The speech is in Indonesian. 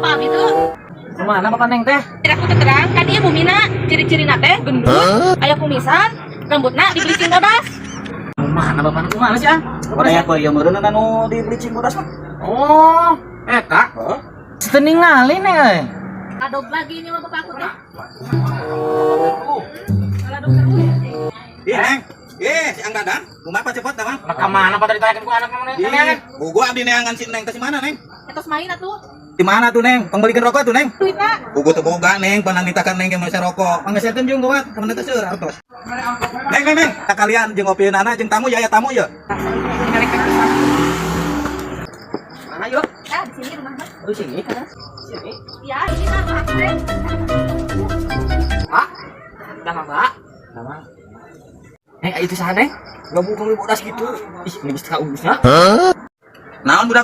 Maaf itu. Kemana Bapak Neng teh? Aku terang kan dia bumina, ciri-ciri nate gendut, aya kumisan, rambutna di bleaching bodas. Kemana Bapak Neng? Kemana sih ah? Aya ku ieu meureun anu di bleaching bodas mah. Oh, eta. Teu ningali Neng. Adog lagi ini mah bapak aku teh. Kalau dokter Ih, Neng. Si Angga Dan, kumaha cepet dah, Mang? Ka mana Pak ditanyakeun ku anak kamu Neng? Gua abdi neangan si Neng teh si mana, Neng? etos main atuh. Di mana tuh, Neng? Pangbalikan rokok tuh, Neng? Duitna. Gugu teu boga, Neng, panang ditakan Neng ge masa rokok. Panggeserkeun jeung gawat, kamana teh seueur artos. Neng, tak kalian jeung ngopieunana jeung tamu ya tamu ya. Mana yuk? Ah, di sini rumah mah. Di sini. Sini. Ya, ini mah rumah aku teh. Pak. Dah Mbak. Sama. Neng, itu sana Neng. Enggak buka bodas gitu. Ih, ini bisa urusnya. Naon budak